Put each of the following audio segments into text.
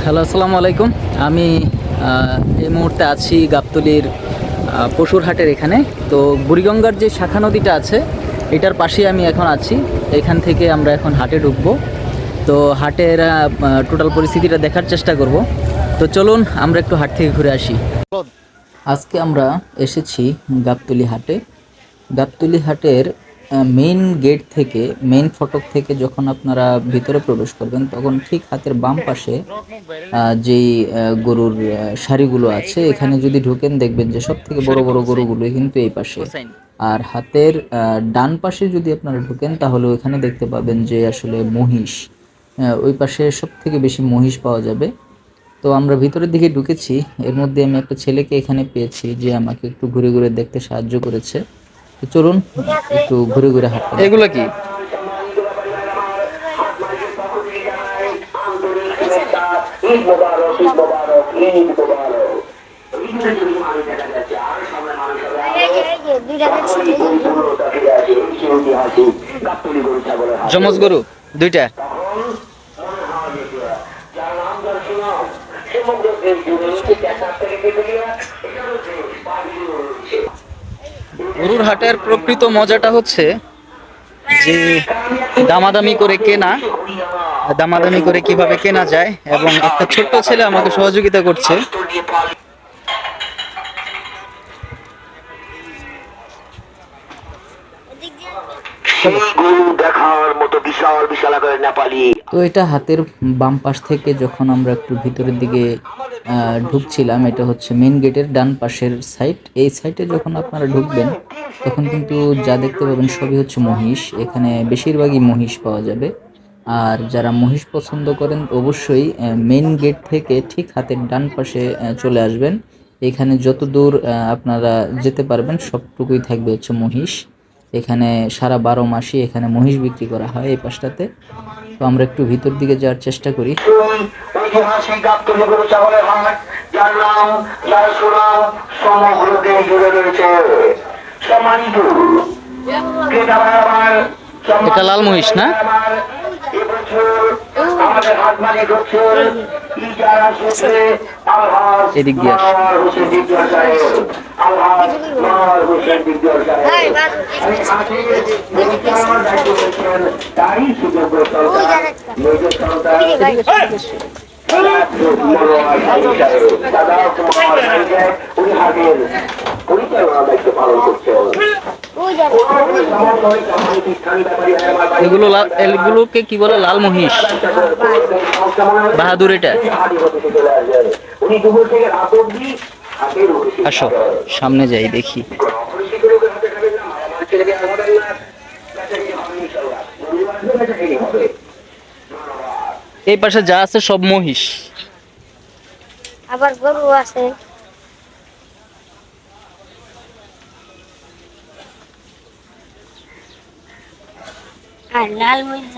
Hello, আসসালামু আলাইকুম। আমি এই মুহূর্তে আছি গাবতলীর পশুর হাটের এখানে। তো বুড়িগঙ্গার যে শাখা নদীটা আছে এটার পাশেই আমি এখন আছি। এখান থেকে আমরা এখন হাটে ঢুকবো। তো হাটের টোটাল পরিস্থিতিটা দেখার চেষ্টা করব। তো চলুন আমরা একটু হাট থেকে ঘুরে আসি। আজকে আমরা এসেছি গাবতলী হাটে। গাবতলী হাটের মেইন গেট থেকে, মেইন ফটক থেকে যখন আপনারা ভিতরে প্রবেশ করবেন তখন ঠিক হাতের বাম পাশে যেই গরুর সারিগুলো আছে এখানে যদি ঢুকেন দেখবেন যে সব থেকে বড় বড় গরুগুলো কিন্তু এই পাশে। আর হাতের ডান পাশে যদি আপনারা ঢুকেন তাহলে ওইখানে দেখতে পাবেন যে আসলে মহিষ, ওই পাশে সব থেকে বেশি মহিষ পাওয়া যাবে। তো আমরা ভিতরের দিকে ঢুকেছি, এর মধ্যে আমি একটা ছেলেকে এখানে পেয়েছি যে আমাকে একটু ঘুরে ঘুরে দেখতে সাহায্য করেছে। তো চলুন একটু ঘুরে ঘুরে হাঁটতে। এগুলো কি? যমজ গরু দুইটা। গরুর হাটের প্রকৃত মজাটা হচ্ছে যে দামাদামি করে কেনা, দামাদামি করে কিভাবে কেনা যায়, এবং একটা ছোট্ট ছেলে আমাকে সহযোগিতা করছে। তো এটা হাতের বাম পাশ থেকে যখন আমরা একটু ভিতরের দিকে ঢুকছিলাম, এটা হচ্ছে মেন গেটের ডান পাশের সাইড। এই সাইডে যখন আপনারা ঢুকবেন তখন কিন্তু যা দেখতে পাবেন সবই হচ্ছে মহিষ। এখানে বেশিরভাগই মহিষ পাওয়া যাবে। আর যারা মহিষ পছন্দ করেন অবশ্যই মেন গেট থেকে ঠিক হাতের ডান পাশে চলে আসবেন। এখানে যত দূর আপনারা যেতে পারবেন সবটুকুই থাকবে হচ্ছে মহিষ। এখানে সারা 12 মাসই এখানে মহিষ বিক্রি করা হয় এই পাশটাতে। তো আমরা একটু ভিতর দিকে যাওয়ার চেষ্টা করি। এটা লাল মহিষ না? এদিক দিয়ে এগুলোকে কি বলে? লাল মহিষ, বাহাদুর। এটা আসো সামনে যাই দেখি। এই পাশে যা আছে সব মহিষ, আবার গরু আছে। আর লাল মহিষ,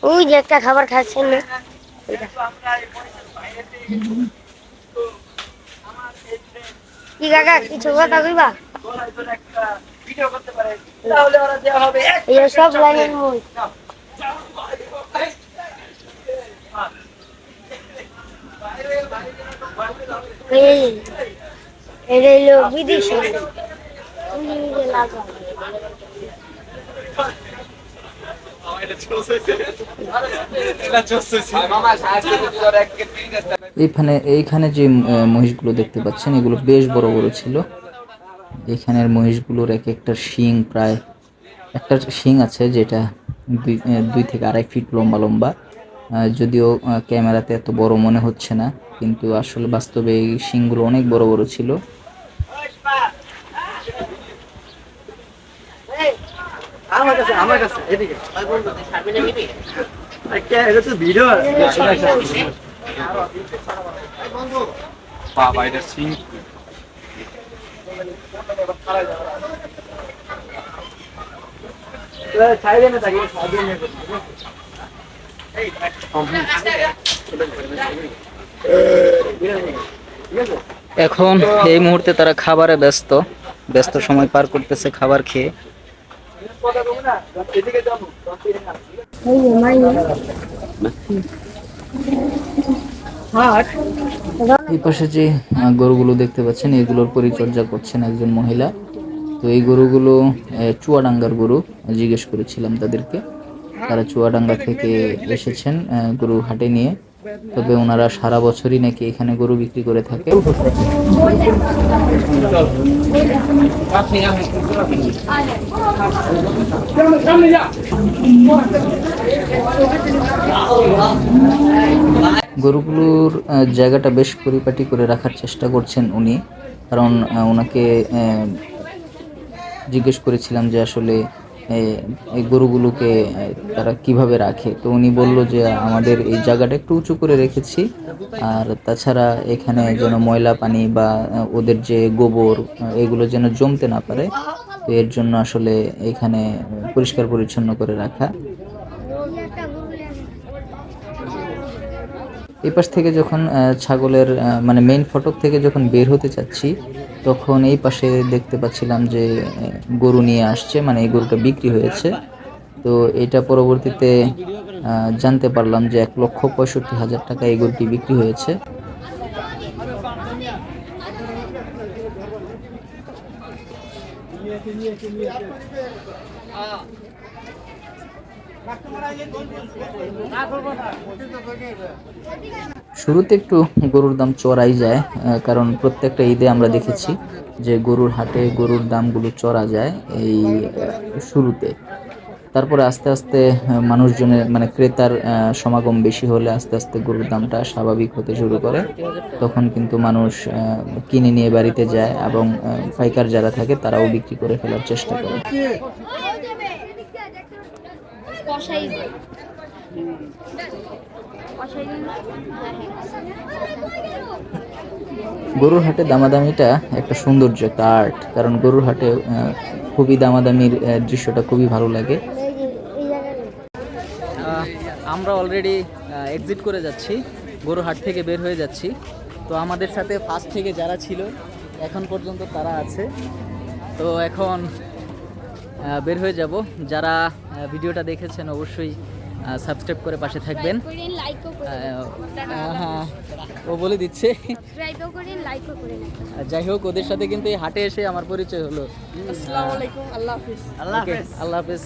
ওই যে একটা খাবার খাচ্ছেন না, কি কাকা কিছু কথা কইবা? এই সব লাইনের মহিষ। এটা হলো বিদেশি। এইখানে যে মহিষগুলো দেখতে পাচ্ছেন এগুলো বেশ বড় বড় ছিল। এখানের মহিষগুলোর এক একটা শিং, প্রায় একটা শিং আছে যেটা 2 থেকে 2.5 ফিট লম্বা লম্বা। যদিও ক্যামেরাতে এত বড় মনে হচ্ছে না, কিন্তু আসলে বাস্তবে এই শিংগুলো অনেক বড় বড় ছিল। আমার কাছে এদিকে এটা তো ভিডিও বাবা, এটা সিং ছাইরে না থাকে, এখন এই মুহূর্তে তারা খাবারে ব্যস্ত ব্যস্ত সময় পার করতেছে খাবার খেয়ে। এই পাশে যে গরুগুলো দেখতে পাচ্ছেন এগুলোর পরিচর্যা করছেন একজন মহিলা। তো এই গরুগুলো চুয়াডাঙ্গার গরু, জিজ্ঞেস করেছিলাম তাদেরকে, তারা চুয়াডাঙ্গা থেকে এসেছেন গরু হাটে নিয়ে। তবে ওনারা সারা বছরই নাকি এখানে গরু বিক্রি করে থাকে। গরুগুলোর জায়গাটা বেশ পরিপাটি করে রাখার চেষ্টা করছেন উনি, কারণ ওনাকে জিজ্ঞেস করেছিলাম যে আসলে এই গরুগুলোকে তারা কিভাবে রাখে। তো উনি বলল যে আমাদের এই জায়গাটা একটু উঁচু করে রেখেছি, আর তাছাড়া এখানে যেন ময়লা পানি বা ওদের যে গোবর এগুলো যেন জমতে না পারে, তো এর জন্য আসলে এখানে পরিষ্কার পরিচ্ছন্ন করে রাখা। এই পাশ থেকে যখন ছাগলের মানে মেইন ফটক থেকে যখন বের হতে চাচ্ছি, তখন এই পাশে দেখতে পাচ্ছিলাম যে গরু নিয়ে আসছে, মানে এই গরুটা বিক্রি হয়েছে। তো এটা পরবর্তীতে জানতে পারলাম যে 1,65,000 টাকা এই গরুটি বিক্রি হয়েছে। শুরুতে একটু গরুর দাম চড়াই যায়, কারণ প্রত্যেকটা ঈদে আমরা দেখেছি যে গরুর হাটে গরুর দামগুলো চড়া যায় এই শুরুতে। তারপরে আস্তে আস্তে মানুষজনের মানে ক্রেতার সমাগম বেশি হলে আস্তে আস্তে গরুর দামটা স্বাভাবিক হতে শুরু করে। তখন কিন্তু মানুষ কিনে নিয়ে বাড়িতে যায় এবং পাইকার যারা থাকে তারাও বিক্রি করে ফেলার চেষ্টা করে। গরুর হাটে দামাদামিটা একটা সৌন্দর্য, একটা আর্ট, কারণ গরুর হাটে খুবই দামাদামির দৃশ্যটা খুবই ভালো লাগে। আমরা অলরেডি এক্সিট করে যাচ্ছি, গরুর হাট থেকে বের হয়ে যাচ্ছি। তো আমাদের সাথে ফার্স্ট থেকে যারা ছিল এখন পর্যন্ত তারা আছে। তো এখন বের হয়ে যাব। যারা ভিডিওটা দেখেছেন অবশ্যই সাবস্ক্রাইব করে পাশে থাকবেন। হ্যাঁ, ও বলে দিচ্ছে। যাই হোক, ওদের সাথে কিন্তু এই হাটে এসে আমার পরিচয় হলো। আসসালামু আলাইকুম, আল্লাহ হাফেজ। আল্লাহ হাফেজ।